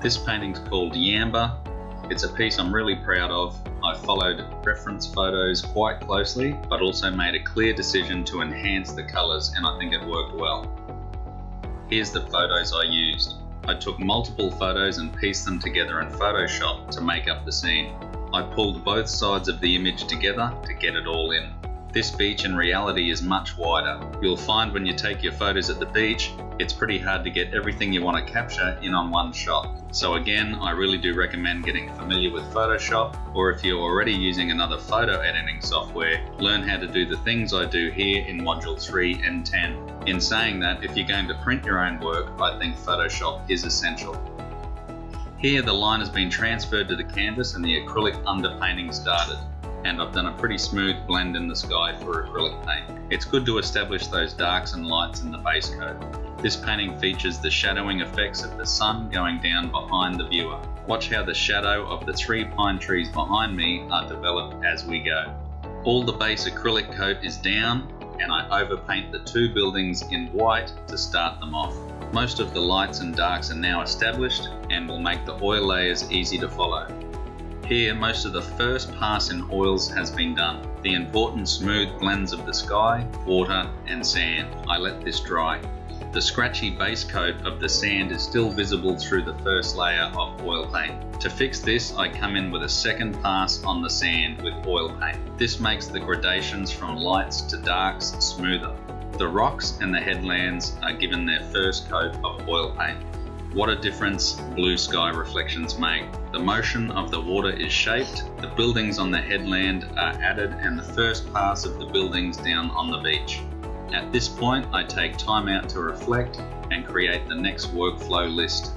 This painting's called Yamba. It's a piece I'm really proud of. I followed reference photos quite closely, but also made a clear decision to enhance the colours, and I think it worked well. Here's the photos I used. I took multiple photos and pieced them together in Photoshop to make up the scene. I pulled both sides of the image together to get it all in. This beach in reality is much wider. You'll find when you take your photos at the beach, it's pretty hard to get everything you want to capture in on one shot. So again, I really do recommend getting familiar with Photoshop, or if you're already using another photo editing software, learn how to do the things I do here in Module 3 and 10. In saying that, if you're going to print your own work, I think Photoshop is essential. Here the line has been transferred to the canvas and the acrylic underpainting started. And I've done a pretty smooth blend in the sky for acrylic paint. It's good to establish those darks and lights in the base coat. This painting features the shadowing effects of the sun going down behind the viewer. Watch how the shadow of the 3 pine trees behind me are developed as we go. All the base acrylic coat is down, and I overpaint the 2 buildings in white to start them off. Most of the lights and darks are now established and will make the oil layers easy to follow. Here, most of the first pass in oils has been done. The important smooth blends of the sky, water and sand. I let this dry. The scratchy base coat of the sand is still visible through the first layer of oil paint. To fix this, I come in with a second pass on the sand with oil paint. This makes the gradations from lights to darks smoother. The rocks and the headlands are given their first coat of oil paint. What a difference blue sky reflections make. The motion of the water is shaped, the buildings on the headland are added, and the first pass of the buildings down on the beach. At this point, I take time out to reflect and create the next workflow list.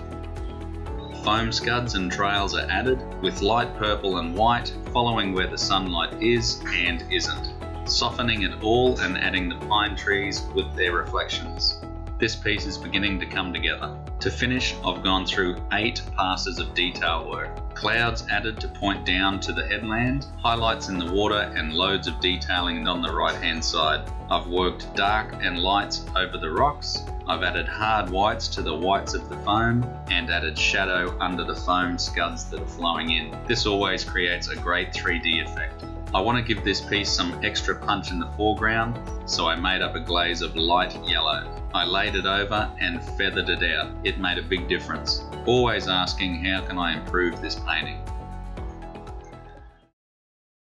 Foam scuds and trails are added, with light purple and white following where the sunlight is and isn't, softening it all and adding the pine trees with their reflections. This piece is beginning to come together. To finish, I've gone through 8 passes of detail work. Clouds added to point down to the headland, highlights in the water and loads of detailing on the right hand side. I've worked dark and lights over the rocks. I've added hard whites to the whites of the foam and added shadow under the foam scuds that are flowing in. This always creates a great 3D effect. I want to give this piece some extra punch in the foreground, so I made up a glaze of light yellow. I laid it over and feathered it out. It made a big difference. Always asking, how can I improve this painting?